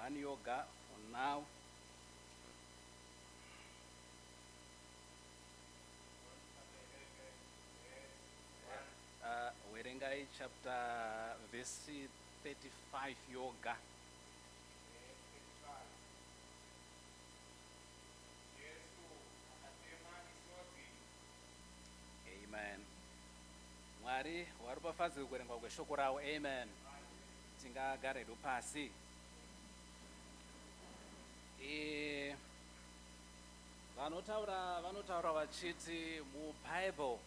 one yoga for now. Werengai chapter verse 35 yoga. Amen. Mwari wari pafadzi kuverenga kweshoko rawo. Amen. Tingagare pasi. Vanotaura vachiti muBible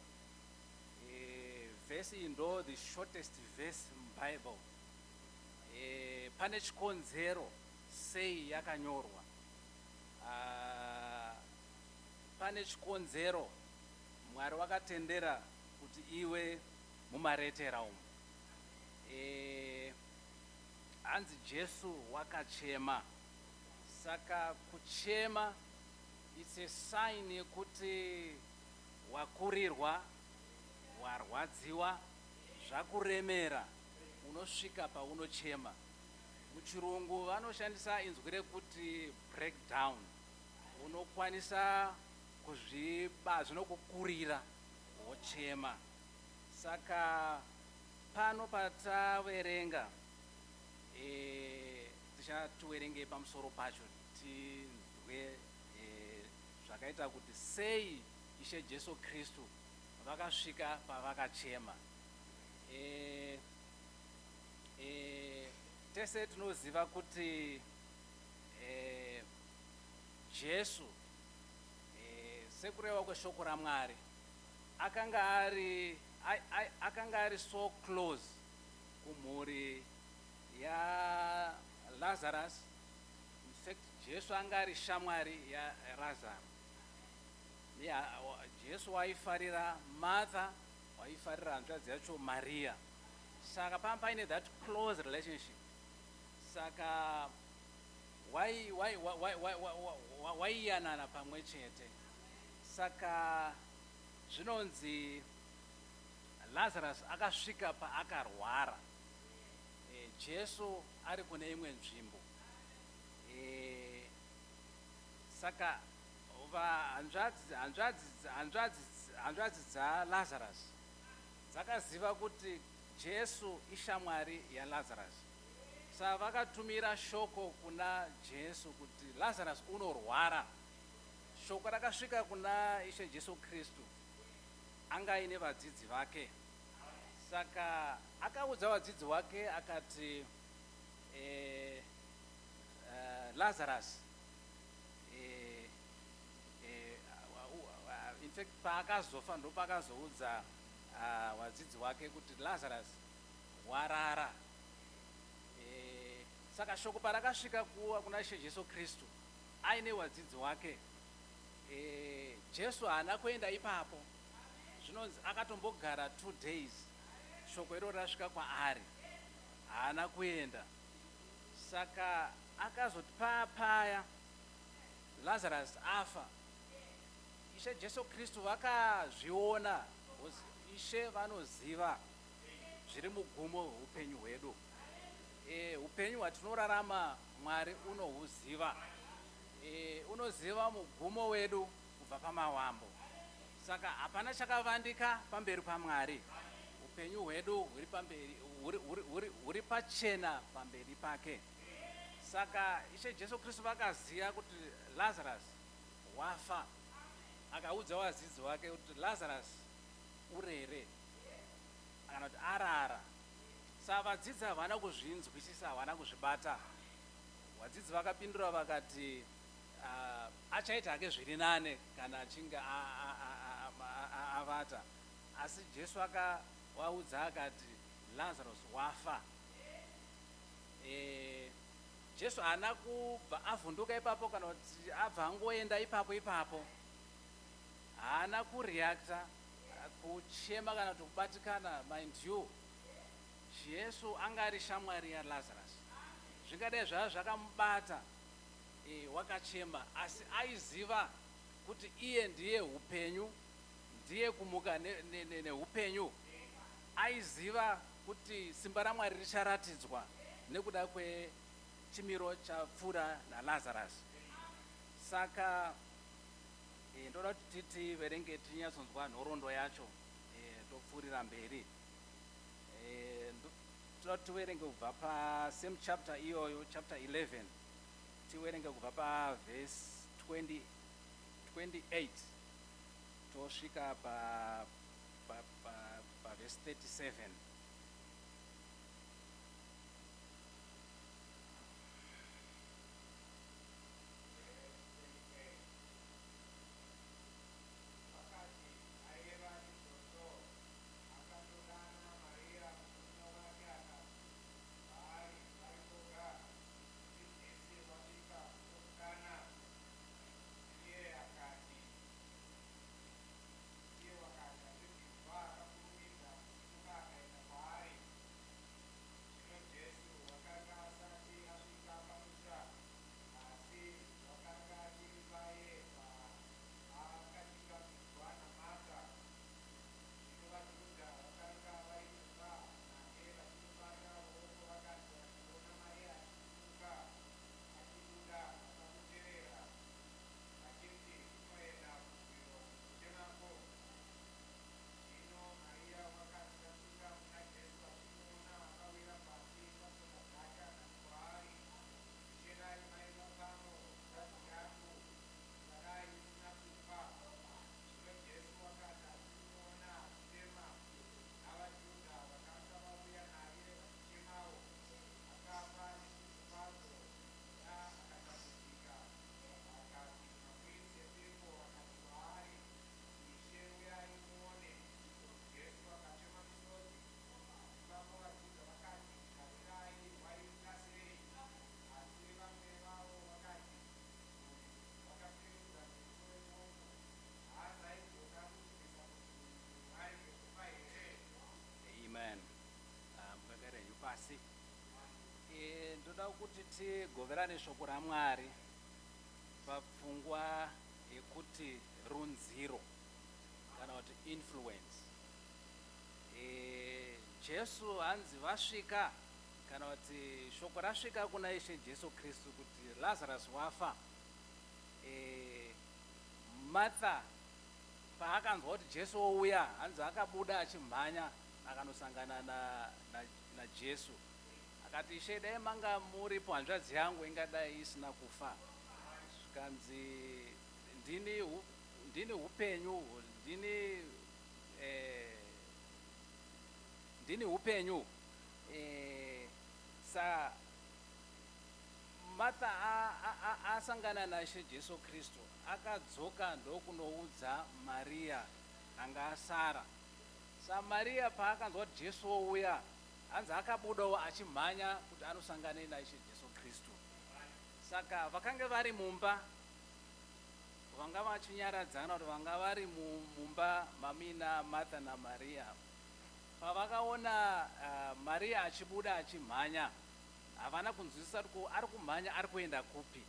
verse ndo the shortest verse muBible. Pane chikonzero sei yakanyorwa. Pane chikonzero Mwari wakatendera kuti iwe mumaretera umu. Hanzi Jesu wakachema. Saka kuchema it's a sign yekuti wakurirwa, warwadziwa, zvakuremera, unosvika paunochema. Muchirungu vanoshandisa inzwi rekuti breakdown. Unokwanisa kuzviba zvinokukurira wochema. Saka pano pataverenga tichatuverenge pamusoro pacho tinzwe zvakaita kuti sei Ishe Jesu Kristu vakasvika pavakachema. Tese tinoziva kuti Jesu sekureva kweshoko raMwari akanga ari so close kumhuri yaLazarus. In fact, Jesu anga ari shamwari yaLazarus. Jesu waifarira Martha, waifarira hanzvadzi yacho Maria. Saka pamba paine that close relationship. Saka waiyanana pamwe chete. Saka zvinonzi Lazarus akasvika paakarwara. Jesu ari kune imwe nzvimbo. Saka hanzvadzi dzaLazarus dzakaziva kuti Jesu ishamwari yaLazarus. Saka vakatumira shoko kuna Jesu kuti Lazarus unorwara. Shoko rakasvika kuna Ishe Jesu Kristu. Anga aine vadzidzi vake. Saka akaudza vadzidzi vake akati Lazarus, in fact paakazofa ndo paakazoudza vadzidzi vake kuti Lazarus warara. Saka shoko parakasvika kuna Ishe Jesu Kristu aine vadzidzi vake, Jesu haana kuenda ipapo. Zvinonzi akatombogara 2 days. Shoko iro rasvika kwaari, haana kuenda. Saka akazoti paya Lazarus afa, Ishe Jesu Kristu vakazviona. Ishe vanoziva zviri mugumo hweupenyu hwedu. Upenyu hwatinorarama Mwari unohuziva. Unoziva mugumo wedu kubva pamawambo. Saka hapana chakavandika pamberi paMwari. Upenyu hwedu huri pachena pamberi pake. Saka Ishe Jesu Kristu vakaziva kuti Lazarus wafa. Akaudza vadzidzi vake kuti Lazarus urere, kana kuti arara. Saka vadzidzi havana kuzvinzwisisa, havana kuzvibata. Vadzidzi vakapindura vakati achaita hake zviri nane kana achinge avata. Asi Jesu akavaudza akati Lazarus wafa. Jesu haana kubva avhunduka ipapo kana kuti abva angoenda ipapo. Haana kureacta, kuchema kana kuti kubatikana. Mind you, Jesu anga ari shamwari yaLazarus. Zvingadai zvava zvakamubata wakachema, asi aiziva kuti iye ndiye upenyu, ndiye kumuka neupenyu. Aiziva kuti simba raMwari richaratidzwa nekuda chimiro chapfuura naLazarus. Saka ndoda kuti tiverenge tinyatsonzwa nhoroondo yacho topfuurira mberi. Toda kuti tiverenge kubva pasame chapter iyoyo, chapter 11, tiverenge kubva paverse 28 tosvika paverse 37. Ndoda kuti tigoverane shoko raMwari papfungwa yekuti runziro kana kuti influence. Jesu hanzi vasvika kana kuti shoko rasvika kuna Ishe Jesu Kristu kuti Lazarus wafa. Martha paakanzwa kuti Jesu ouya, hanzi akabuda achimhanya akanosangana na Jesu. Akati, Ishe, dai manga muripo hanzvadzi yangu ingadai isina kufa. Zvikanzi ndini upenyu, ndini upenyu. Sa Martha asangana naIshe Jesu Kristu akadzoka ndokunoudza Maria anga asara. Sa Maria paakanzwa kuti Jesu ouya, hanzi akabudawo achimhanya kuti anosangana naIshe Jesu Kristu. Saka vakanga vari mumba, vanga vachinyaradzana kuti vanga vari mumba mamina Martha naMaria. Pavakaona Maria achibuda achimhanya, havana kunzwisisa kuti ari kumhanya ari kuenda kupi.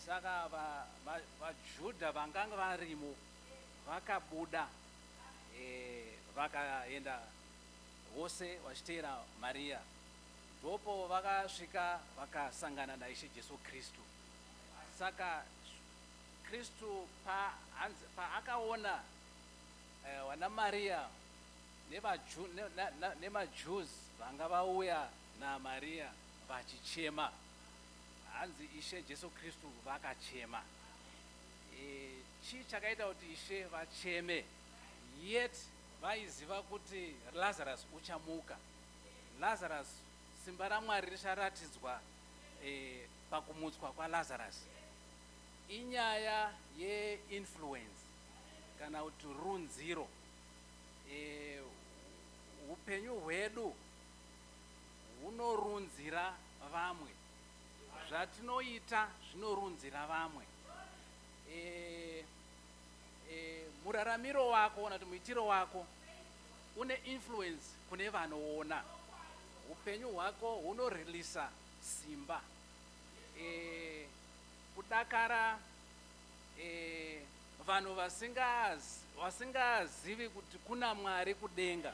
Saka vaJudha vanganga varimo vakabuda vakaenda vose vachiteera Maria. Ndopo vakasvika vakasangana naIshe Jesu Kristu. Saka Kristu paakaona wana Maria nemaJews vanga vauya naMaria vachichema, hanzi Ishe Jesu Kristu vakachema. Chii chakaita kuti Ishe vacheme? Yet vaiziva kuti Lazarus uchamuka. Lazarus, simba raMwari richaratidzwa pakumutswa kwaLazarus. Inyaya yeinfluence kana kuti runziro. Upenyu hwedu hunorunzira vamwe, zvatinoita zvinorunzira vamwe. Muraramiro wako kana kuti muitiro wako une influence kune vanoona. Upenyu hwako hunoreleasa simba. Kudakara vanhu vasingazivi kuti kuna Mwari kudenga,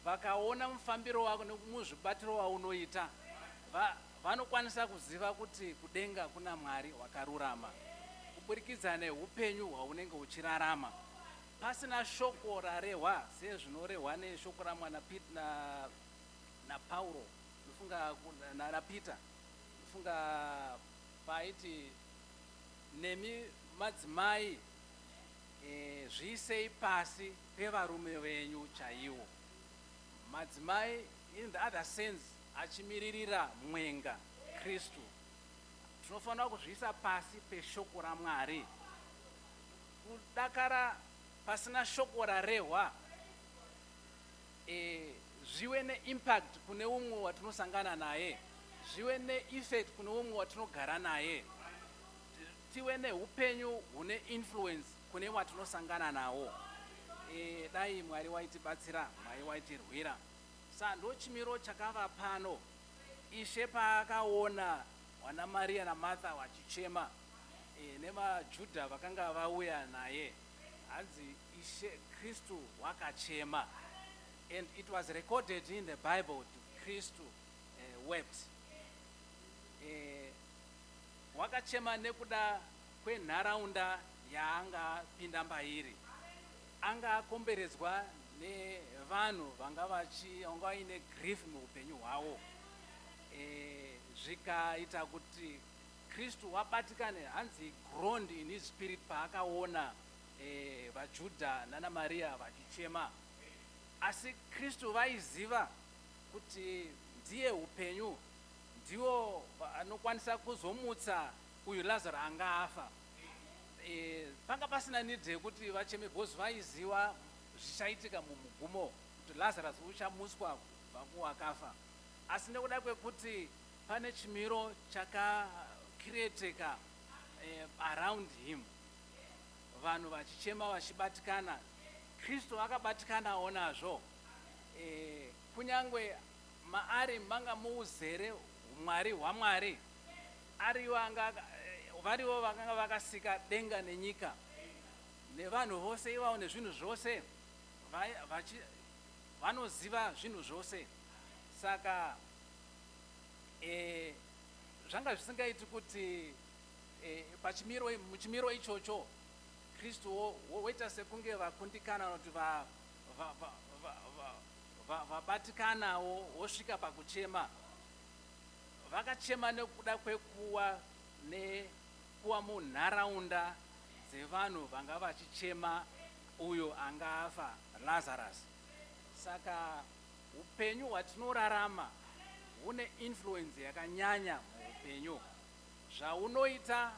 vakaona mufambiro wako nemuzvibatiro waunoita, vanokwanisa kuziva kuti kudenga kuna Mwari wakarurama kuburikidza neupenyu hwaunenge uchirarama pasina shoko rarehwa sezvinorehwa neshoko ramwana naPauro ndofunga naPeter ndofunga paiti nemi madzimai zviisei pasi pevarume venyu chaivo. Madzimai in the other sense achimiririra mwenga Kristu tinofanira kuzviisa pasi peshoko raMwari. Kudakara pasina shoko rarehwa zviwe neimpact kune umwe watinosangana naye, zviwe neeffect kune umwe watinogara naye, tive neupenyu hune influence kune watinosangana nawo. Dai Mwari waitibatsira, Mwari waitirwira. Saka ndo chimiro chakava pano. Ishe paakaona wana Maria naMartha vachichema nevaJudha vakanga vauya naye, hanzi Ishe Kristu wakachema. And it was recorded in the Bible that Kristu wept. Wakachema nekuda kwenharaunda yaanga pinda mbairi. Anga akomberedzwa nevanhu vanga vaine grief muupenyu hwavo. Zvikaita kuti Kristu wabatikane, hanzi groaned in his spirit paakaona vaJudha nana Maria vachichema. Asi Kristu vaiziva kuti ndiye upenyu, ndiwo anokwanisa kuzomutsa uyu Lazarus anga afa. Panga pasina need yekuti vacheme because vaiziva zvichaitika mumugumo kuti Lazarus uchamuswa kubva kuwakafa. Asi nekuda kwekuti pane chimiro chakakireteka around him, vanhu vachichema vachibatikana, Kristu akabatikanawo nazvo. Kunyangwe maari manga muuzere umwari hwaMwari, varivo vakanga vakasika denga nenyika nevanhu vose ivavo nezvinhu zvose vanoziva zvinhu zvose. Saka zvanga zvisingaiti kuti muchimiro ichocho Kristu woita sekunge vakundikana kuti vabatikanawo wosvika pakuchema. Vakachema nekuda kwekuwa munharaunda dzevanhu vanga vachichema uyo anga afa Lazarus. Saka upenyu hwatinorarama hune influence yakanyanya muupenyu. Zvaunoita,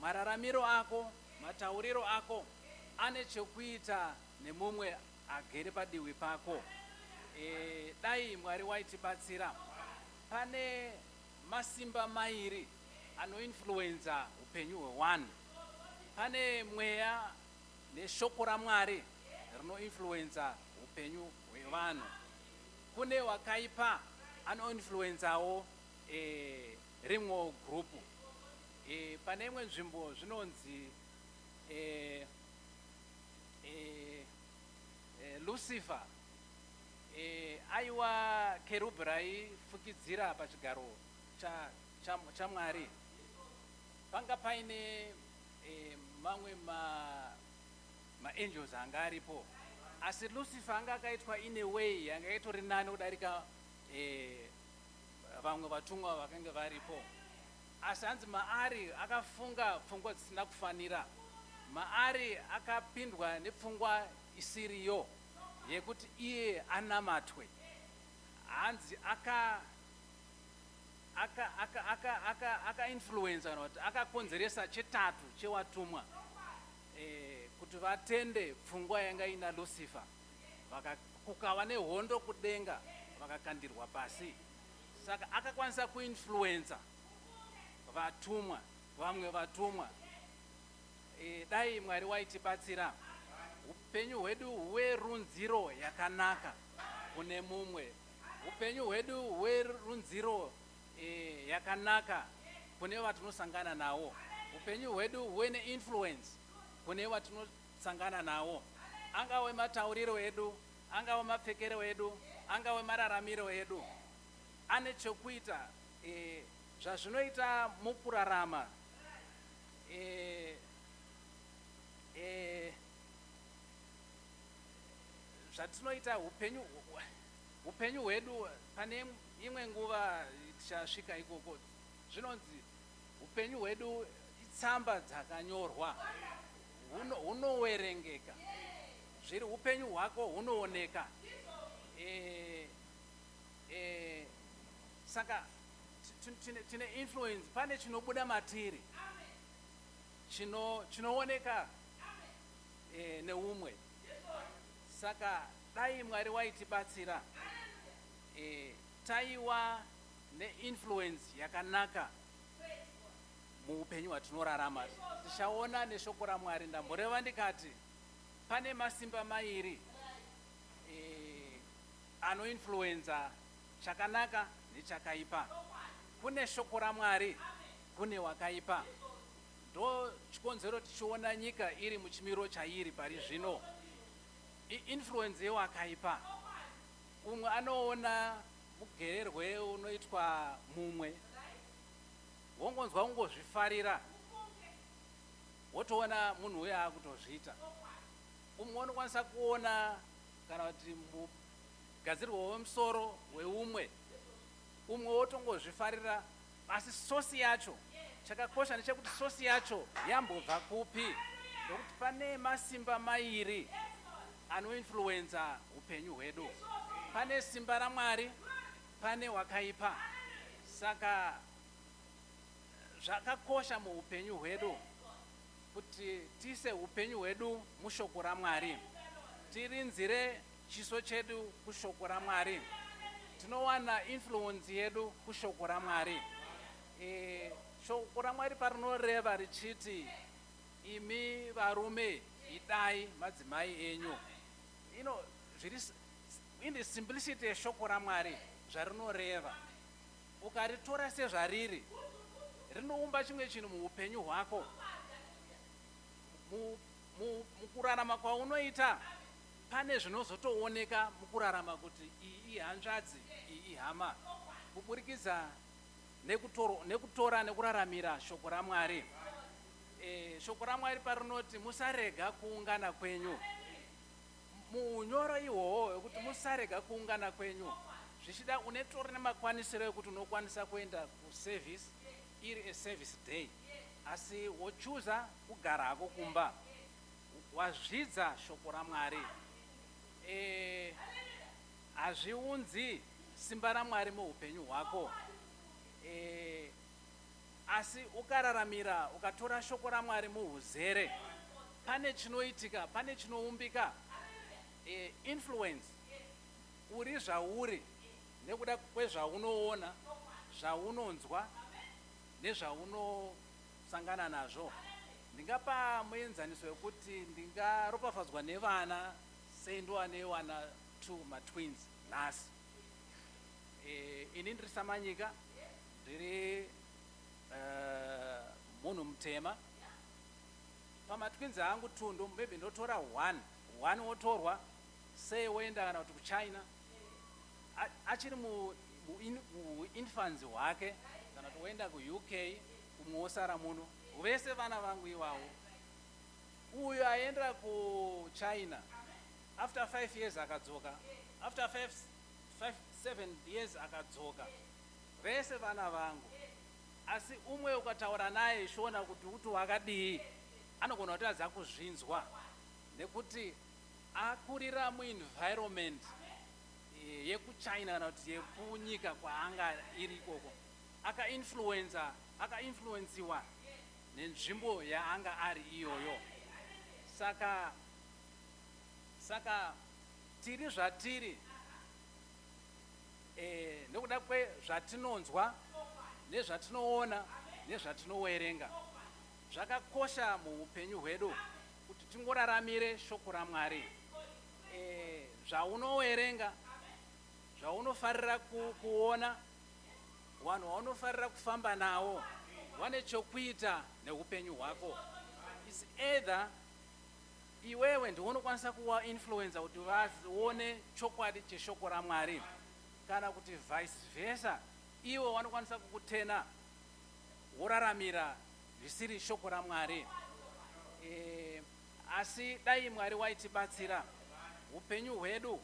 mararamiro ako, matauriro ako ane chekuita nemumwe agere padivi pako. Dai Mwari waitibatsira, pane masimba mairi anoinfluenza upenyu hwewanhu. Pane mweya neshoko raMwari rinoinfluenza upenyu hwevanhu. Kune wakaipa anoinfluenzawo rimwe gurupu. Pane imwe nzvimbo zvinonzi Lucifer aiwa kerubhi raifukidzira pachigaro chaMwari. Panga paine mamwe maangels anga aripo, asi Lucifer anga akaitwa ine way yanga itori nani kudarika vamwe vatumwa vakanga varipo. Asi hanzi maari akafunga pfungwa dzisina kufanira. Maari akapindwa nepfungwa isiriyo yekuti iye anamatwe. Hanzi aka-influenza kuti akakonzeresa chetatu chewatumwa kuti vatende pfungwa yanga ina Lucifer. Kukava nehondo kudenga, vakakandirwa pasi. Saka akakwanisa kuinfluenza vatumwa, vamwe vatumwa. Dai Mwari waitibatsira, upenyu hwedu huwe runziro yakanaka kune mumwe. Upenyu hwedu huwe runziro yakanaka kune vatinosangana nawo. Upenyu hwedu huwe neinfluence kune vatinosangana nawo. Angawe matauriro edu, angawe mapfekero edu, angawe mararamiro edu, ane chokuita zvazvinoita mukurarama zvatinoita upenyu hwedu. Pane imwe nguva tichasvika ikoko, zvinonzi upenyu hwedu itsamba dzakanyorwa, hunoverengeka, zviri upenyu hwako hunooneka. Saka tine influence, pane chinobuda matiri chinooneka neumwe. Saka dai Mwari waitibatsira taiwa neinfluence yakanaka muupenyu hwatinorarama, tichaona neshoko raMwari. Ndamboreva ndikati pane masimba mairi anoinfluenza chakanaka nechakaipa. Kune shoko raMwari, kune wakaipa. Ndo chikonzero tichiona nyika iri muchimiro chairi pari zvino, influence yewakaipa. Umwe anoona mugererwe unoitwa mumwe, wongonzwa ungozvifarira, wotoona munhu uyo akutozviita. Umwe unokwanisa kuona kana kuti mugadzirwa wemusoro weumwe, umwe wotongozvifarira, asi sosi yacho, chakakosha ndechekuti sosi yacho yambobva kupi. Ndokuti pane masimba mairi anoinfluenza upenyu hwedu. Pane simba raMwari, pane wakaipa. Saka zvakakosha muupenyu hwedu kuti tiise upenyu hwedu mushoko raMwari, tirinzire chiso chedu kushoko raMwari. Tinowana influence yedu kushoko raMwari. Shoko raMwari parinoreva richiti, imi varume idai madzimai enyu. In the simplicity yeshoko raMwari zvarinoreva, ukaritora sezvariri, rinoumba chimwe chinhu muupenyu hwako. Mukurarama kwaunoita pane zvinozotooneka mukurarama kuti iyi ihanzvadzi, iyi ihama, kuburikidza nekutora nekuraramira shoko raMwari. Shoko raMwari parinoti musarega kuungana kwenyu. Muunyoro ihwohwo wekuti musarega kuungana kwenyu, zvichida unetori nemakwanisiro ekuti unokwanisa kuenda kuservice iri service day, asi wochuza kugara hako kumba, wazvidza shoko raMwari. Hazviunzi simba raMwari muupenyu hwako, asi ukararamira ukatora shoko raMwari muhuzere, pane chinoitika, pane chinoumbika. Influence uri zvauri nekuda kwezvaunoona, zvaunonzwa nezvaunosangana nazvo. Ndingapa muenzaniso wekuti ndingaropafadzwa nevana sei ndovane wana 2 matwins nhasi. Ini ndiri samanyika, ndiri munhu mutema. Pamatwins angu 2 maybe ndotora 1 wotorwa sei woenda kana kuti kuChina, achiri muinfancy hwake, kana kuti woenda kuUK, umwe wosara muno. Vese vana vangu iwawo. Uyu aenda kuChina, after 5 years akadzoka, after 7 years akadzoka, vese vana vangu. Asi umwe ukataura naye SHONA kuti uti wakadii, anogona kuti adza kuzvinzwa, nekuti akurira muenvironment yekuChina kana kuti yekunyika kwaanga iri ikoko, akainfluensiwa nenzvimbo yaanga ari iyoyo. Saka tiri zvatiri, nekuda kwezvatinonzwa nezvatinoona nezvatinowerenga, zvakakosha muupenyu hwedu kuti tingoraramire shoko raMwari. Zvaunowerenga, zvaunofarira kuona, vanhu vaunofarira kufamba navo vane chokuita neupenyu hwako. Is either iwewe ndiwe unokwanisa kuva influencer kuti vaone chokwadi cheshoko raMwari, kana kuti vice versa, ivo vanokwanisa kukutena woraramira zvisiri shoko raMwari. Asi dai Mwari waitibatsira, upenyu hwedu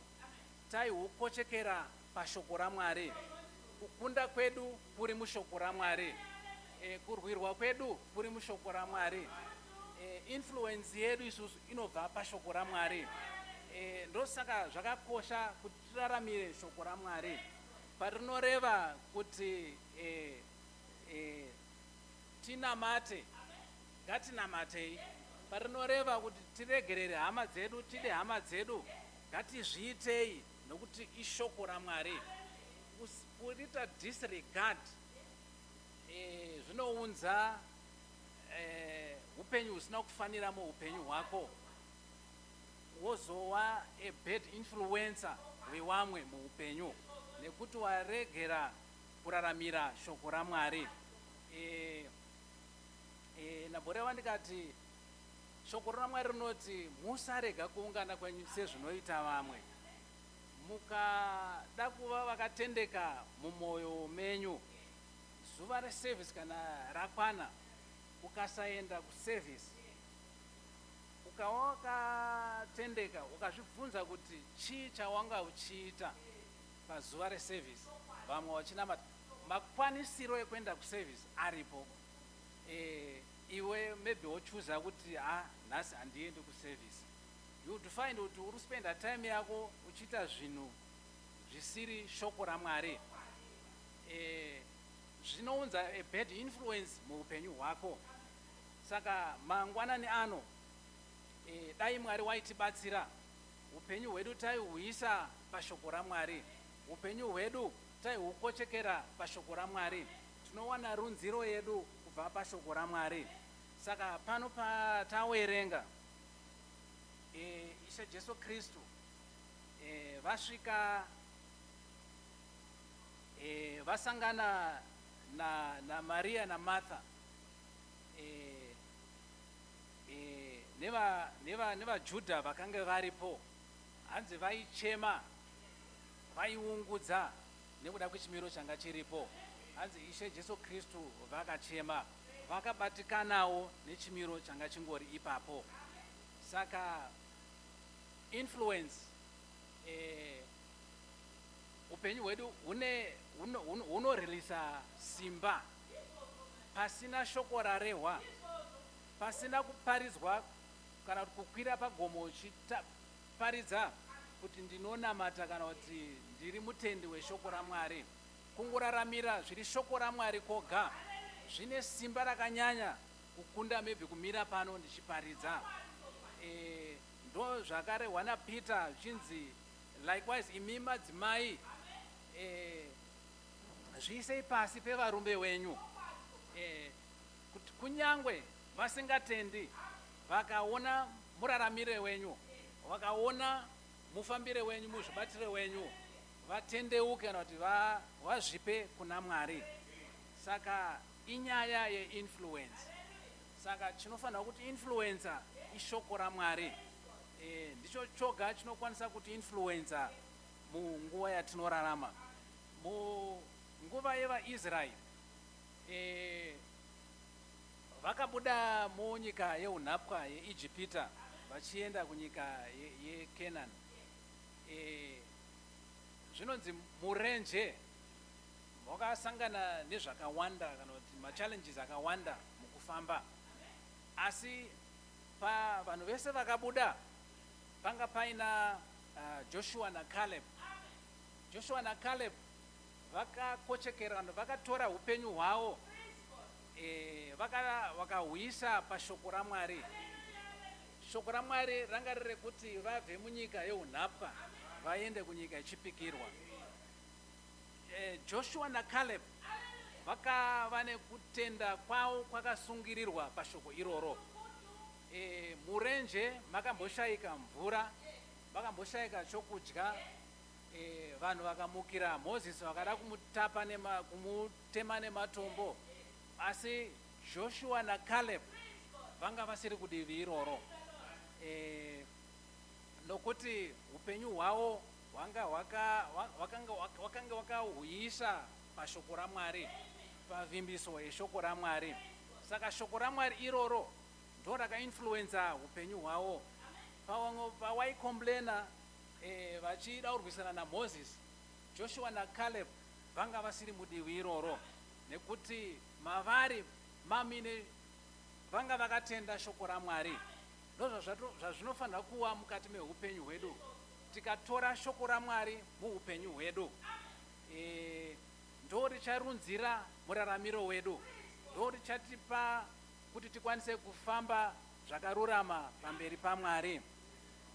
taihukochekera pashoko raMwari, kukunda kwedu kuri mushoko raMwari, kurwirwa kwedu kuri mushoko raMwari, influence yedu isusu inobva pashoko raMwari. Ndosaka zvakakosha kuti tiraramire shoko raMwari parinoreva kuti tinamate, ngatinamatei. Parinoreva kuti tiregerere hama dzedu, tide hama dzedu, ngatizviitei, nokuti ishoko raMwari. Kurita disregard zvinounza upenyu husina kufanira muupenyu hwako, wozova a bad influencer wewamwe muupenyu, nekuti waregera kuraramira shoko raMwari. Naboreva ndikati shoko raMwari rinoti musarega kuungana kwenyu sezvinoita vamwe. Mukada kuva vakatendeka mumwoyo menyu, zuva reservice kana rakwana, ukasaenda kuservice, ukava wakatendeka, ukazvibvunza kuti chii chawanga uchiita pazuva reservice, vamwe vachinamata, makwanisiro ekuenda kuservice aripo, iwe maybe wochuza kuti nhasi handiendi kuservice. You would find kuti uri spenda time yako uchiita zvinhu zvisiri shoko raMwari. Zvinounza a bad influence muupenyu hwako. Saka mangwanani ano, dai Mwari waitibatsira, upenyu hwedu taihuisa pashoko raMwari, upenyu hwedu taihukochekera pashoko raMwari, tinowana runziro yedu kubva pashoko raMwari. Saka pano patawerenga Ishe Jesu Kristu vasvika vasangana na Maria na Martha, nevajudha vakanga varipo, hanzi vaichema, vaiungudza nekuda kwechimiro changa chiripo. Hanzi Ishe Jesu Kristu vakachema, vakabatikanawo nechimiro changa chingori ipapo. Saka influence, upenyu hwedu hunorelisa simba pasina shoko rarehwa, pasina kuparidzwa kana kukwira pagomo uchiparidza kuti ndinonamata kana kuti ndiri mutendi weshoko raMwari. Kungoraramira zviri shoko raMwari koga zvine simba rakanyanya kukunda maybe kumira pano ndichiparidza. Ndo zvakarehwa naPeter zvichinzi likewise imi madzimai zviisei pasi pevarume wenyu, kuti kunyangwe vasingatendi vakaona muraramire wenyu, vakaona mufambire wenyu, muzvibatire wenyu, vatendeuke kana kuti vazvipe kuna Mwari. Saka inyaya yeinfluence. Saka chinofanira kuti influencer ishoko raMwari. Ndicho choga chinokwanisa kuti influencer munguva yatinorarama. Munguva yevaIsraeri vakabuda munyika yeunhapwa yeIjipita vachienda kunyika yeCanaan. Zvinonzi murenje vakasangana nezvakawanda kana kuti machallenges akawanda mukufamba, asi pavanhu vese vakabuda panga paina Joshua na Caleb. Joshua na Caleb vakakochekera, vakatora upenyu hwavo vakahuisa pashoko raMwari. Shoko raMwari ranga riri kuti vabve munyika yeunhapwa vaende kunyika yechipikirwa. Joshua na Caleb vakava nekutenda kwavo kwakasungirirwa pashoko iroro. Murenje makamboshayika mvura, makamboshayika chokudya, vanhu vakamukira Moses vakada kumutema nematombo, asi Joshua na Caleb vanga vasiri kudivi iroro, nokuti upenyu hwavo wakanga wakahuisa pashoko raMwari. pavimbiso yeshoko raMwari. Saka shoko raMwari iroro ndo rakainfluenza upenyu hwavo. Pawaikomplena vachida kurwisana naMoses, Joshua naCaleb vanga vasiri mudivi iroro, nekuti mavari mamine vanga vakatenda shoko raMwari. Ndo zvazvinofanira kuva mukati meupenyu hwedu. Tikatora shoko raMwari muupenyu hwedu, ndo richarunzira muraramiro wedu, ndo richatipa kuti tikwanise kufamba zvakarurama pamberi paMwari.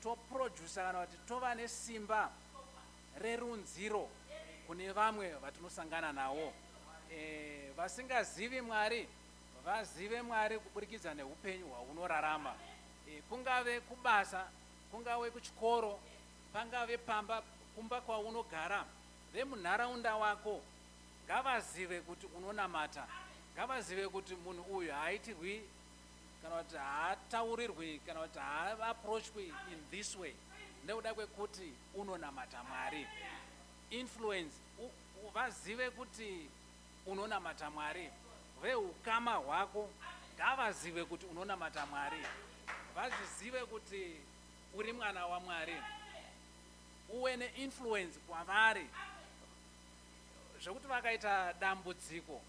Toprodusa kana kuti tova nesimba rerunziro kune vamwe vatinosangana navo. Vasingazivi Mwari vazive Mwari kuburikidza neupenyu hwaunorarama. Kungave kubasa, kungave kuchikoro, pangave pamba, kumba kwaunogara, vemunharaunda wako ngavazive kuti unonamata, ngavazive kuti munhu uyu haitirwi kana kuti haataurirwi kana kuti haapproachwi in this way nekuda kwekuti unonamata Mwari. Influence, vazive kuti unonamata Mwari. Veukama hwako ngavazive kuti unonamata Mwari. Vazive kuti uri mwana waMwari. Uwe neinfluence kwavari zvekuti vakaita dambudziko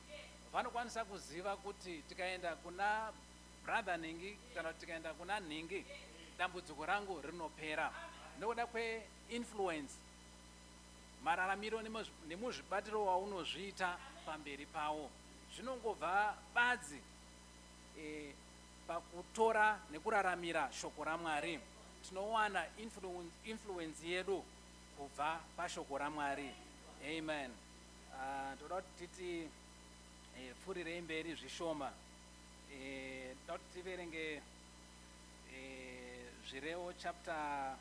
vanokwanisa kuziva kuti tikaenda kuna brother Ningi kana kuti tikaenda kuna Ningi dambudziko rangu rinopera. Nekuda kweinfluence, mararamiro nemuzvibatiro waunozviita pamberi pavo zvinongobva badzi pakutora nekuraramira shoko raMwari. Tinowana influence yedu kubva pashoko raMwari. Amen. Toda kuti titi pfurirei mberi zvishoma. Toda kuti tiverenge zvirevo chapter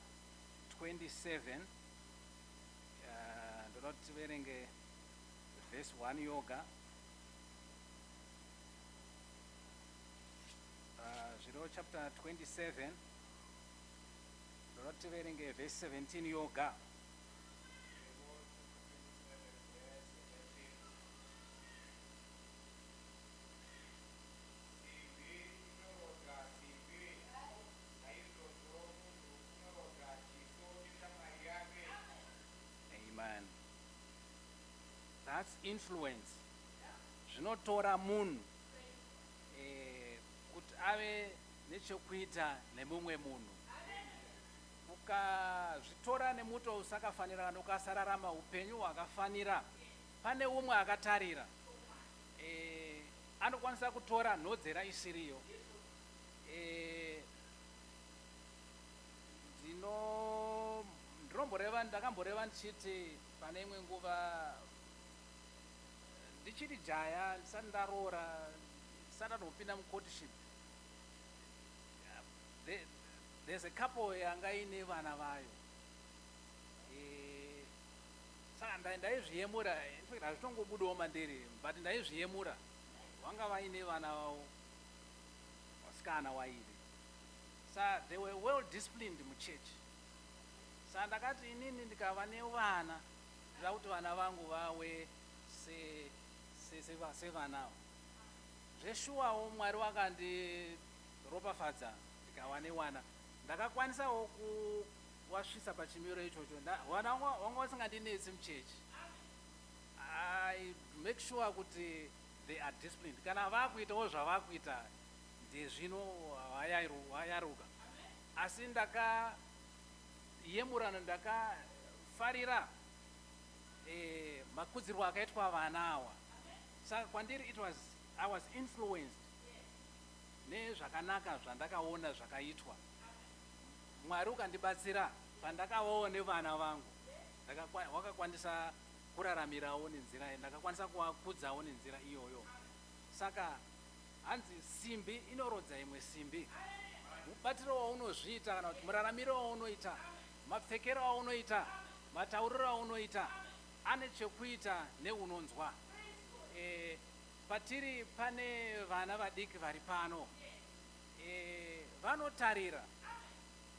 27. Toda kuti tiverenge verse 1 yoga. Zvirevo chapter 27. Toda kuti tiverenge verse 17 yoga. Amen. That's influence. Zvinotora munhu kuti ave nechekuita nemumwe munhu. Ukazvitora nemuto usakafanira kana ukasararama upenyu hwakafanira, pane umwe akatarira anokwanisa kutora nhodzera isiriyo. Ndakamboreva ndichiti pane imwe nguva ndichiri jaya ndisati ndaroora ndisati ndanopinda mucourtship, there's a couple yanga ine vana vayo. Saka ndaizviyemura, hazvitongobudawo mandiri, but ndaizviyemura. Vanga vaine vana vavo vasikana wairi. Saka they were well disciplined muchurch. Saka ndakati inini ndikava nevana ndida kuti vana vangu vawe sevanavo. Zveshuwawo Mwari wakandiropafadza ndikava newana. Ndakakwanisawo kuwasvisa pachimiro ichocho. Vana vanga vasingandinetsi muchechi. I make sure kuti they are disciplined. Kana vakuitawo zvavakuita ndezvino vayaruka. Asi ndakayemurana, ndakafarira makudzirwo akaitwa vana ava. Saka kwandiri I was influenced nezvakanaka zvandakaona zvakaitwa. Mwari ukandibatsira pandakavawo nevana vangu, wakakwanisa kuraramirawo nenzira, ndakakwanisa kuvakudzawo nenzira iyoyo. Saka hanzi simbi inorodza imwe simbi. Mubatiro waunozviita kana kuti muraramiro waunoita, mapfekero aunoita, matauriro aunoita ane chekuita neunonzwa. Patiri pane vana vadiki vari pano, vanotarira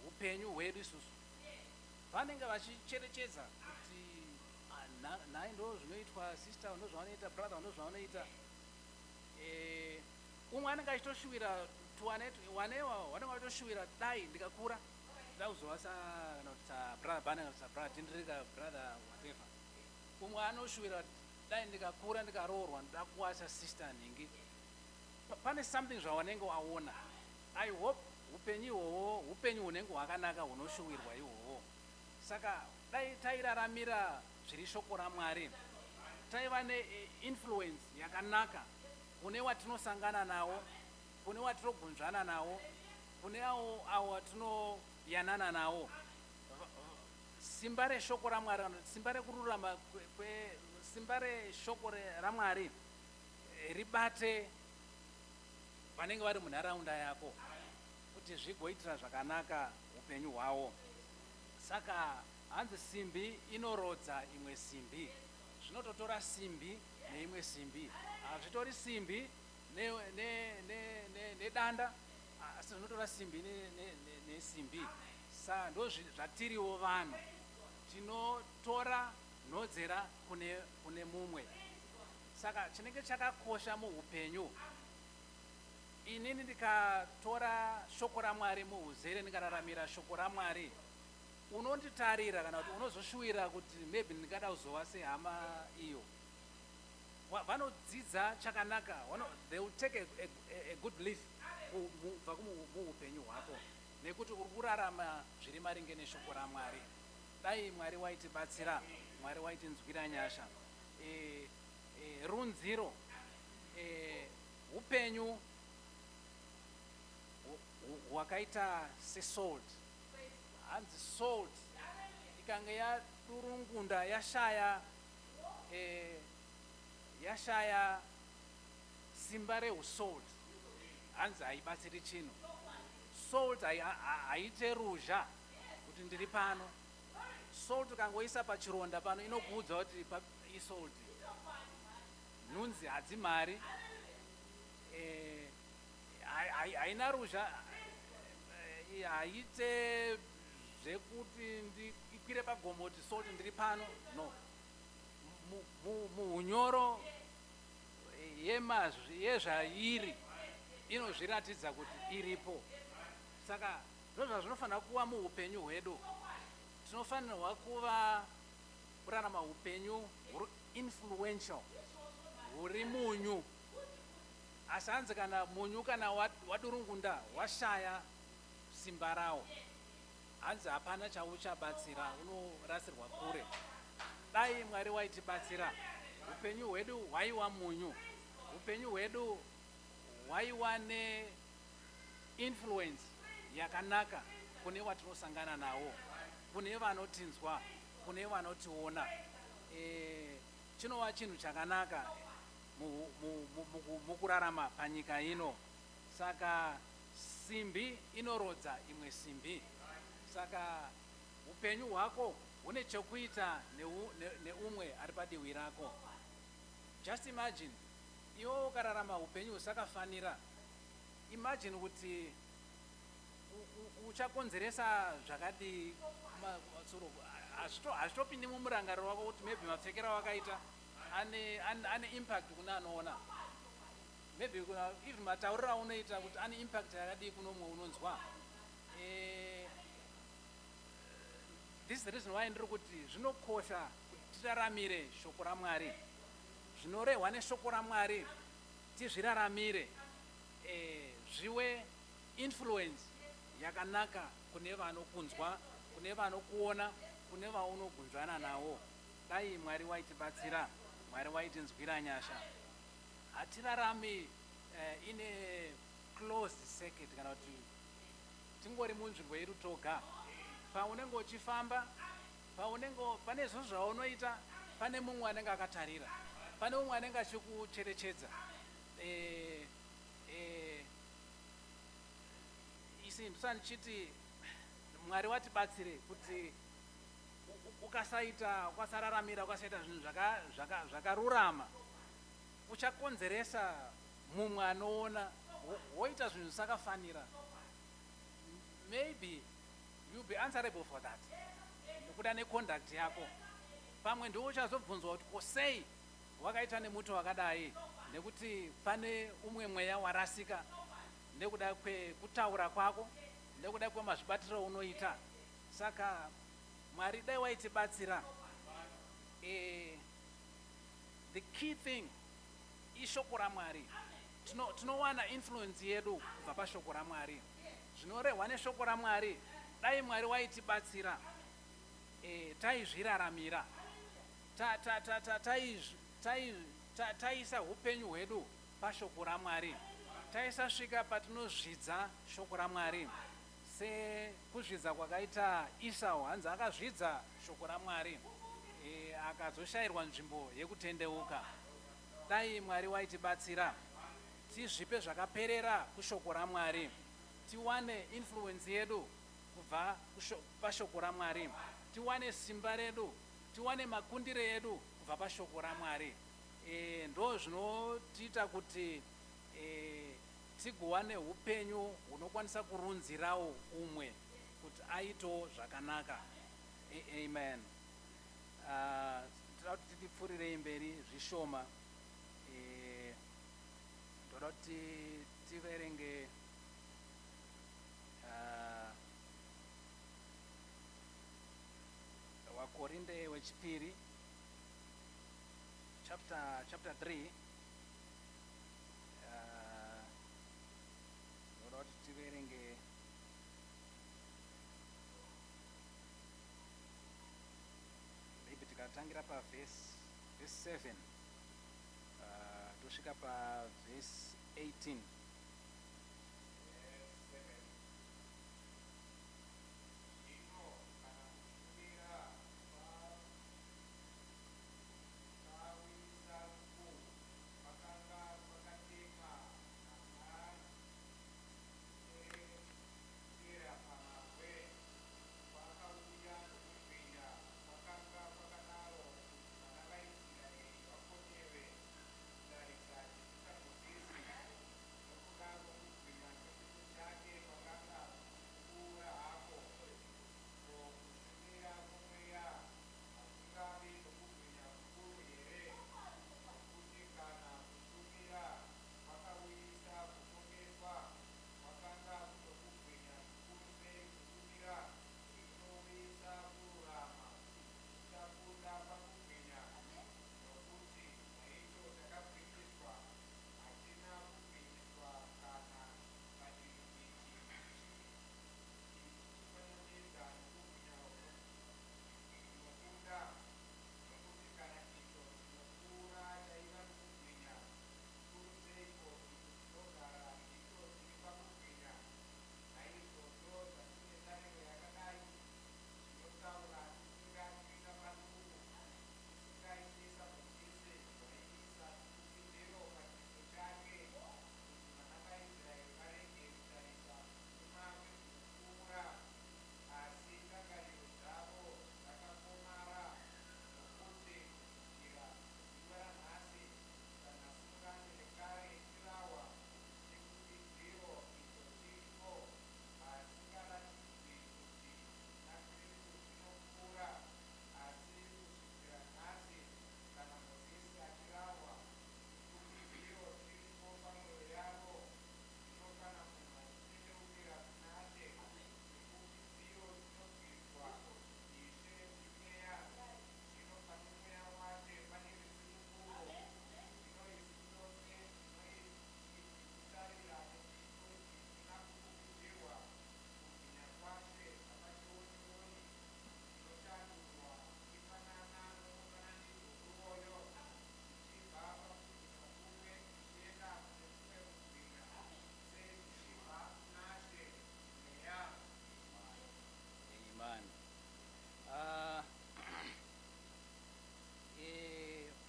upenyu hwedu isusu. Vanenge vachicherechedza kuti naye ndo zvinoitwa, sister ndo zvavanoita, brother ndo zvavanoita. umwe anenge achitoshuwira wanewa wanenge achitoshuwira dai ndikakura ndakuzova kana kuti sabrother bana kana sabrother tindirika brother whatever. Umwe anoshuwira dai ndikakura ndikaroorwa ndoda kuwasa sister nhingi. Pane something zvawanenge waona. I hope upenyu ihwohwo upenyu hunenge hwakanaka hunoshuwirwa ihwohwo. Saka dai tairaramira zviri shoko raMwari, taiva neinfluence yakanaka kune watinosangana nawo, kune watinogunzvana nawo, kune avo watinoyanana nawo. Simba reshoko raMwari, simba rekururama simba reshoko raMwari ribate vanenge vari munharaunda yako kuti zvigoitira zvakanaka upenyu hwavo. Saka hanzi simbi inorodza imwe simbi, zvinototora simbi neimwe simbi. Hazvitori simbi nedanda, asi zvinotora simbi nesimbi. Saka ndo zvatiriwo vanhu, tinotora nhodzera kune mumwe. Saka chinenge chakakosha muupenyu, inini ndikatora shoko raMwari muuzere, ndikararamira shoko raMwari, unonditarira kana kuti unozoshuwira kuti maybe ndingada kuzova sehama iyo. Vanodzidza chakanaka, they will take a good leaf kubva muupenyu hwako, nekuti uri kurarama zviri maringe neshoko raMwari. Dai Mwari waitibatsira, Mwari waitinzwira nyasha. Runziro, upenyu hwakaita sesalt. Hanzi salt ikange yadurungunda yashaya simba reusalt, hanzi haibatsiri chinhu. Salt haite ruzha kuti ndiri pano. Salt ukangoisa pachironda pano inokuudza kuti isalt. Nhunzi hadzimari, haina ruzha, haite zvekuti ikwire pagomo kuti salt ndiri pano. No, muhunyoro yezvairi inozviratidza kuti iripo. Saka ndozva zvinofanira kuva muupenyu hwedu. Tinofanirwa kurarama upenyu huri influential, huri munyu. Asi hanzi kana munyu kana wadurungunda washaya simba rawo, hanzi hapana chauchabatsira, unorasirwa kure. Dai Mwari waitibatsira, upenyu hwedu hwaiwa munyu, upenyu hwedu hwaiwa neinfluence yakanaka kune watinosangana nawo, kune vanotinzwa, kune vanotiona. Chinova chinhu chakanaka mukurarama panyika ino. Saka simbi inorodza imwe simbi. Saka upenyu hwako hune chekuita neumwe ari padivi rako. Just imagine, iwe ukararama upenyu husakafanira. Imagine kuti uchakonzeresa zvakadi hazvitopindi mumurangariro wako kuti maybe mapfekero wakaita ane impact kuna anoona. Maybe even matauriro aunoita kuti ane impact yakadii kuno mumwe unonzwa. This is the reason why ndiri kuti zvinokosha kuti tiraramire shoko raMwari. Zvinorehwa neshoko raMwari tizviraramire, zviwe influence yakanaka kune vanokunzwa, kune vanokuona, kune vaunogunzvana nawo. Dai Mwari waitibatsira, Mwari waitinzwira nyasha, hatirarami ine closed circuit, kana kuti tingori munzvimbo yedu toga. Paunenge uchifamba, pane zvinhu zvaunoita, pane mumwe anenge akatarira, pane mumwe anenge achikucherechedza. Isi ndisani chiti Mwari watibatsire kuti ukasararamira ukasaita zvinhu zvakarurama, uchakonzeresa mumwe anoona woita zvinhu zvisakafanira. Maybe you'll be answerable for that, nekuda neconduct yako. Pamwe ndiwo uchazobvunzwa kuti kosei wakaita nemuto wakadai, nekuti pane umwe mweya warasika nekuda kwekutaura kwako, nekuda kwemazvibatiro unoita. Saka Mwari dai waitibatsira. The key thing ishoko raMwari. Tinowana influence yedu kubva pashoko raMwari. Zvinorehwa neshoko raMwari, dai Mwari waitibatsira, taizviraramira, taisa upenyu hwedu pashoko raMwari, taisasvika patinozvidza shoko raMwari, sekuzvidza kwakaita Esau. Hanzi akazvidza shoko raMwari akazoshayirwa nzvimbo yekutendeuka. Dai Mwari waitibatsira tizvipe zvakaperera kushoko raMwari, tiwane influence yedu kubva pashoko raMwari, tiwane simba redu, tiwane makundire edu kubva pashoko raMwari. Ndo zvinotiita kuti tigowane upenyu hunokwanisa kurunzirawo umwe kuti aitewo zvakanaka. Amen. Toda kuti tipfurirei mberi zvishoma. Toda kuti tiverenge Wakorinde wechipiri chapter 3. Toda kuti tiverenge maybe tikatangira verse 7 tosvika verse 18.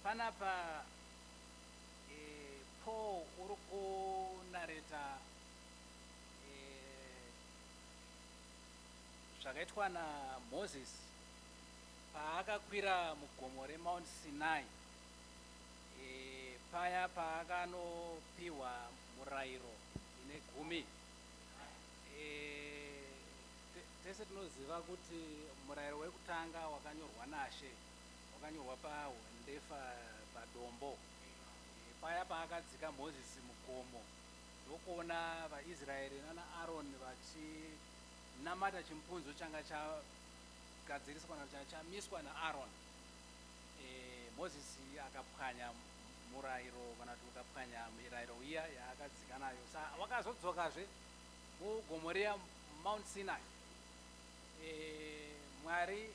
Panapa Paul uri kunareta zvakaitwa naMoses paakakwira mugomo reMount Sinai, paya paakanopiwa murayiro ine 10. Tese tinoziva kuti murayiro wekutanga wakanyorwa naShe, wakanyorwa pahwendefa padombo, paya paakadzika mozisi mugomo ndokuona vaisraeri nanaaroni vachinamata chimpunzo changa chagadziriswa kana chamiswa naaroni. Mozisi akapwanya murayiro kana kuti akapwanya mirayiro iya yaakadzika nayo. Saka vakazodzokazve mugomo riya Mount Sinai. Mwari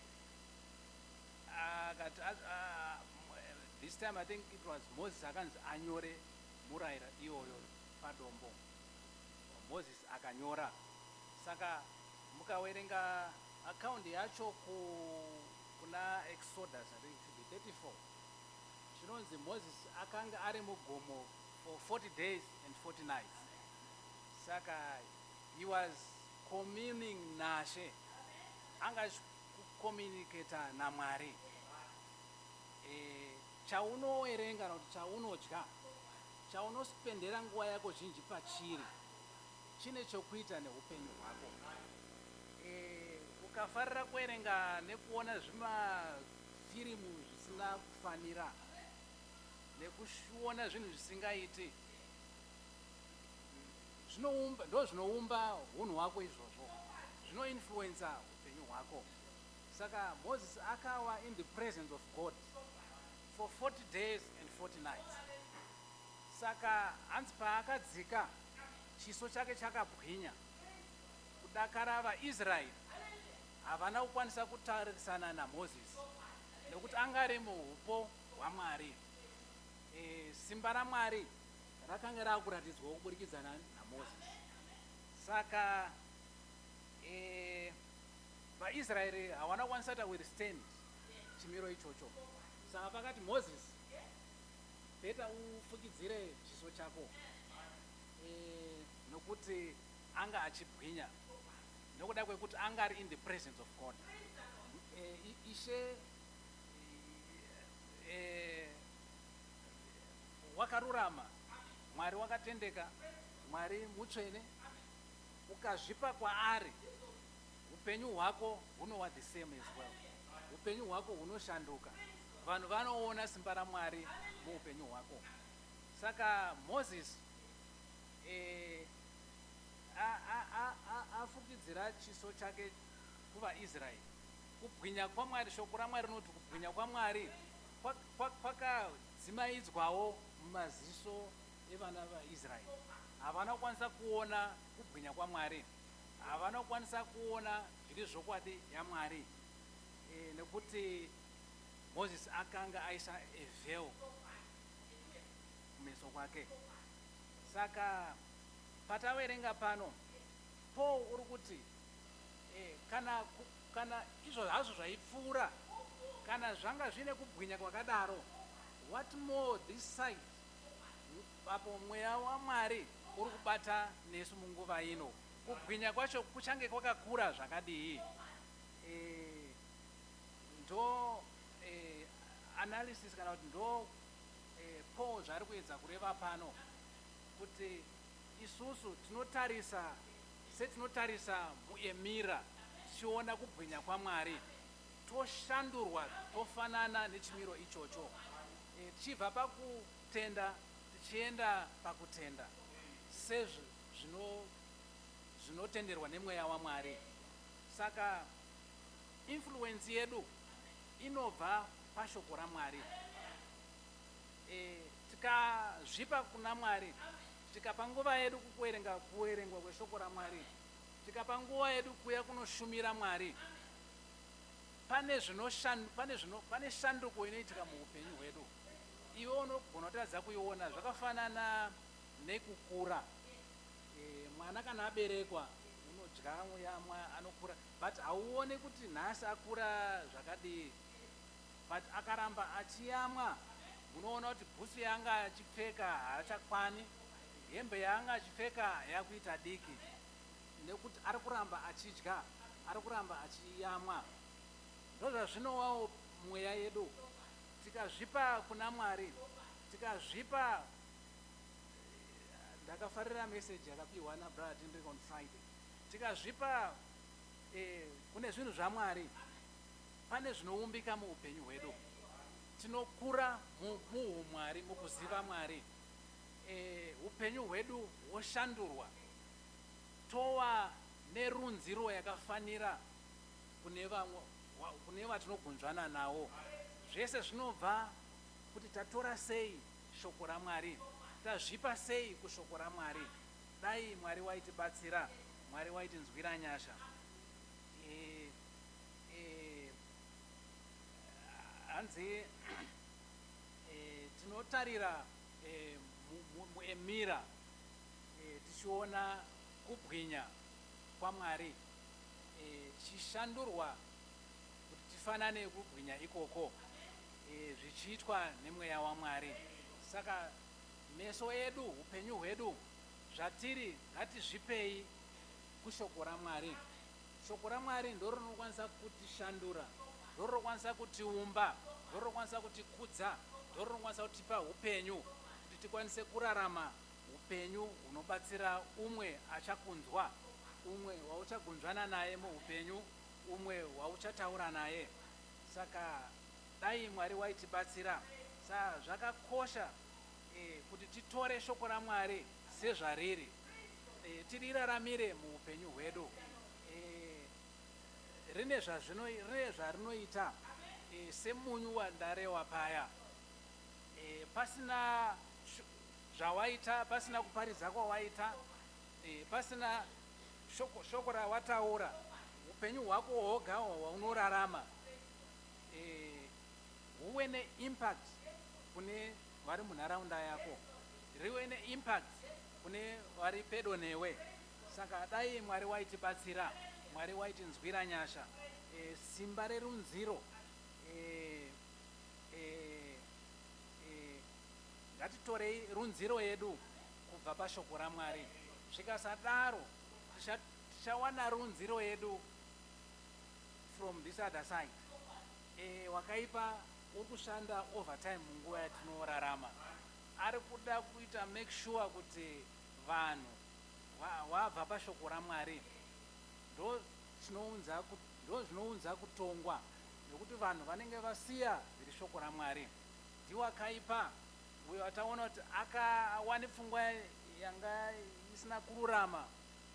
this time I think it was Moses akanzi anyore murayiro iyoyo padombo. Moses akanyora. Saka mukawerenga akaundi yacho kuna Exodus I think it should be 34. Chinonzi Moses akanga ari mugomo for 40 days and 40 nights. Saka he was communing naShe. Anga communicate na Mwari. Chaunoerenga kuti chaunodya, chaunospendera nguva yako zhinji pachiri, chine chokuita neupenyu hwako. Ukafarira kuerenga nekuona zvimafirimu zvisina kufanira nekuona zvinhu zvisingaiti, ndo zvinoumba hunhu hwako izvozvo, zvinoinfluensa upenyu hwako. Saka Moses akawa in the presence of God for 40 days and 40 nights. Saka hanzi paakadzika chiso chake chakabwinya. Kudakara vaIsraeri havana kukwanisa kutarisana naMozisi nekuti anga ari muupo hwaMwari. Simba raMwari rakanga rakuratidzwa kuburikidza naMozisi. Saka vaIsraeri havana kukwanisa kuti withstand chimiro ichocho. Saka pakati Moses, beta ufukidzire chiso chako nokuti anga achibwinya nokuda kwekuti anga ari in the presence of God. Ishe wakarurama, Mwari wakatendeka, Mwari mutsvene. Ukazvipa kwaari, upenyu hwako hunova the same as well. Upenyu hwako hunoshanduka. Vanhu vanoona simba raMwari muupenyu hwako. Saka Moses afukidzira chiso chake kuvaIsraeri. Kubwinya kwaMwari, shoko raMwari rinoti kubwinya kwaMwari kwakadzimaidzwawo mumaziso evana vaIsraeri. Havana kukwanisa kuona kubwinya kwaMwari, havana kukwanisa kuona zviri zvokwadi yaMwari, nekuti Moses akanga aisa a veil kumeso kwake. Saka patawerenga pano Paul uri kuti kana izvo hazvo zvaipfuura, kana zvanga zvine kubwinya kwakadaro, what more this side, apo mweya waMwari uri kubata nesu munguva ino, kubwinya kwacho kuchange kwakakura zvakadii. Ndo analysis kana kuti ndo Paul zvari kuedza kureva pano kuti isusu setinotarisa muemira tichiona kubwinya kwaMwari, toshandurwa tofanana nechimiro ichocho, tichibva pakutenda tichienda pakutenda sezvinotenderwa nemweya waMwari. Saka influence yedu inobva pashoko raMwari. Tikazvipa kuna Mwari, tikapa nguva yedu kuerengwa kweshoko raMwari, tikapa nguva yedu kuya kunoshumira Mwari, pane shanduko inoitika muupenyu hwedu. Iwe unogona kutadza kuiona. Zvakafanana nekukura. Mwana kana aberekwa unodya mweya anokura, but hauone kuti nhasi akura zvakadii. But akaramba achiyamwa, unoona kuti bhusi yanga achipfeka haachakwani, hembe yanga achipfeka yakuita diki, nekuti ari kuramba achidya, ari kuramba achiyamwa. Ndozvazvinowawo mweya yedu. Tikazvipa kuna Mwari, tikazvipa, ndakafarira message yakapiwa nabrother Tindrik on Friday. Tikazvipa kune zvinhu zvaMwari, pane zvinoumbika muupenyu hwedu. Tinokura muumwari, mukuziva Mwari. upenyu hwedu hwoshandurwa tova nerunziro yakafanira kune vatinogunzvana navo. Zvese zvinobva kuti tatora sei shoko raMwari, tazvipa sei kushoko raMwari. Dai Mwari waitibatsira, Mwari waitinzwira nyasha. Hanzi tinotarira muemira tichiona kubwinya kwaMwari chishandurwa kuti tifanane kubwinya ikoko zvichiitwa nemweya waMwari. Saka meso edu, upenyu hwedu, zvatiri ngatizvipei kushoko raMwari. Shoko raMwari ndiro rinokwanisa kutishandura, ndiro rinokwanisa kutiumba, ndiro rinokwanisa kutikudza, ndiro rinokwanisa kutipa upenyu kuti tikwanise kurarama upenyu hunobatsira umwe achakunzwa, umwe wauchagunzvana naye muupenyu, umwe wauchataura naye. Saka dai Mwari waitibatsira. Saka zvakakosha kuti titore shoko raMwari sezvariri, tiriraramire muupenyu hwedu. Rine zvarinoita semunyu wandarewa paya. Pasina zvawaita, pasina kuparidza kwawaita, pasina shoko rawataura, upenyu hwako hwoga hwaunorarama huwe neimpact kune vari munharaunda yako, riwe neimpact kune vari pedo newe. Saka dai Mwari waitibatsira, Mwari waitinzwira nyasha, simba rerunziro, ngatitorei runziro yedu kubva pashoko raMwari. Zvikasadaro tichawana runziro yedu from this other side. Wakaipa urikushanda overtime munguva yatinorarama, ari kuda kuita make sure kuti vanhu wabva pashoko raMwari. Ndo zvinounza kutongwa, nekuti vanhu vanenge vasiya zviri shoko raMwari. Ndiwakaipa uyo ataona kuti akawane pfungwa yanga isina kururama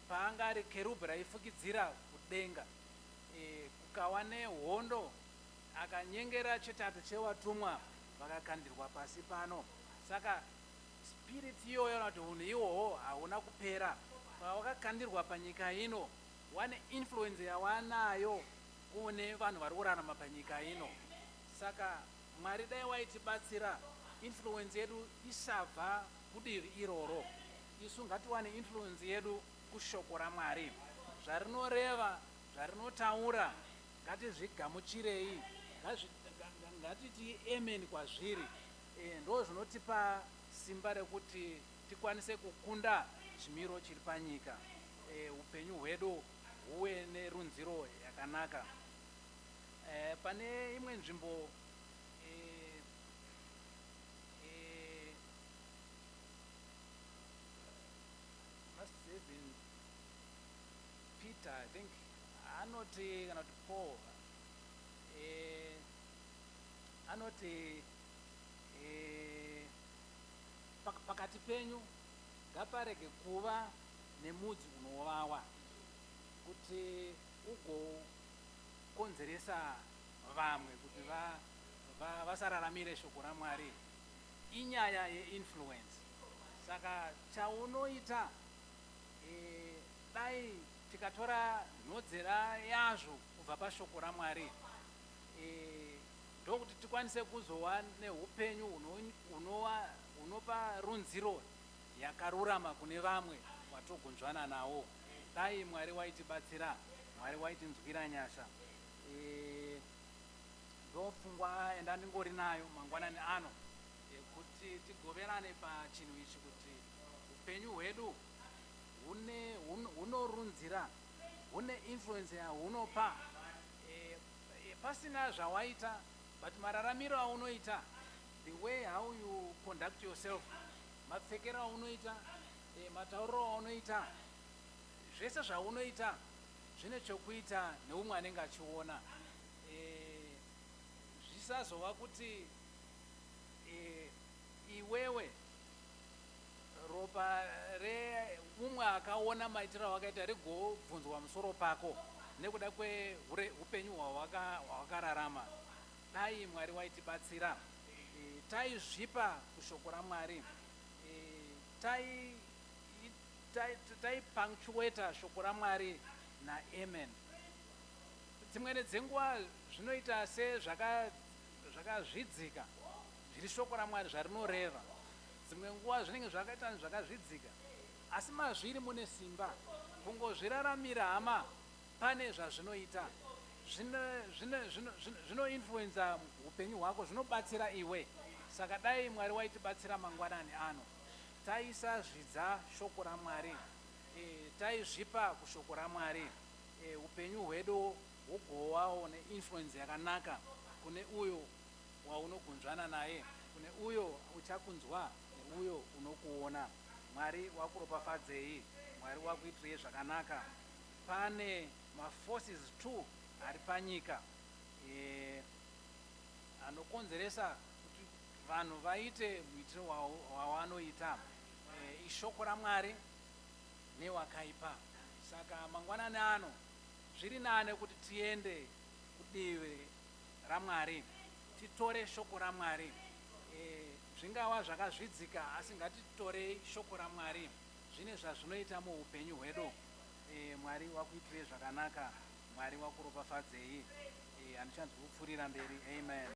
paanga ari kerubhi raifukidzira kudenga, kukawa nehondo akanyengera chitatu chevatumwa vakakandirwa pasi pano. Saka spiriti iyoyo kuti unhu ihwohwo hauna kupera. Pavakakandirwa panyika ino, wane influence yawanayo kune vanhu vari kurarama panyika ino. Saka Mwari dai waitibatsira, influence yedu isabva kudivi iroro. Isu ngatiwane influence yedu kushoko raMwari. Zvarinoreva, zvarinotaura, ngatizvigamuchirei, ngatiti amen kwazviri. Ndo zvinotipa simba rekuti tikwanise kukunda chimiro chiri panyika, upenyu hwedu huwe nerunziro yakanaka. Pane imwe nzvimbo must have been Peter, I think, anoti kana kuti Paul, anoti pakati penyu ngaparege kuva nemudzi unowawa kuti ugokonzeresa vamwe kuti vasararamire shoko raMwari. Inyaya yeinfluence. Saka chaunoita, dai tikatora nhodzera yazvo kubva pashoko raMwari, ndokuti tikwanise kuzova neupenyu hunopa runziro yakarurama kune vamwe watogunzvana navo. Dai Mwari waitibatsira, Mwari waitinzwira nyasha. Ndopfungwa endandingori nayo mangwanani ano, kuti tigoverane pachinhu ichi kuti upenyu hwedu hunorunzira, hune influence yahunopa. Pasina zvawaita, but mararamiro aunoita, the way how you conduct yourself, mapfekero aunoita, matauriro aunoita, zvese zvaunoita zvine chokuita neumwe anenge achiona. Zvisazova kuti iwewe ropa reumwe akaona maitiro awakaita rigobvunzwa musoro pako nekuda kweupenyu hwawakararama. Dai Mwari waitibatsira, taizvipa kushoko raMwari, taipunctuata shoko raMwari naAmen. Dzimwe dzenguva zvinoita sezvakazvidzika zviri shoko raMwari zvarinoreva, dzimwe nguva zvinenge zvakaita zvakazvidzika, asi mazviri mune simba. Kungozviraramira hama pane zvazvinoita, zvinoinfluenza upenyu hwako, zvinobatsira iwe. Saka dai Mwari waitibatsira mangwanani ano, taisazvidza shoko raMwari, taizvipa kushoko raMwari, upenyu hwedu hugovawo neinfluence yakanaka kune uyo waunogunzvana naye, kune uyo uchakunzwa neuyo unokuona. Mwari wakuropafadzei, Mwari wakuitirei zvakanaka. Pane maforces 2 ari panyika anokonzeresa kuti vanhu vaite muitiro wavanoita, ishoko raMwari newakaipa. Saka mangwanani ano zviri nane kuti tiende kudivi raMwari, titore shoko raMwari. Zvingava zvakazvidzika, asi ngatitorei shoko raMwari, zvine zvazvinoita muupenyu hwedu. Mwari wakuitirei zvakanaka, Mwari wakuropafadzei. Handichanzi kupfuurira mberi. Amen.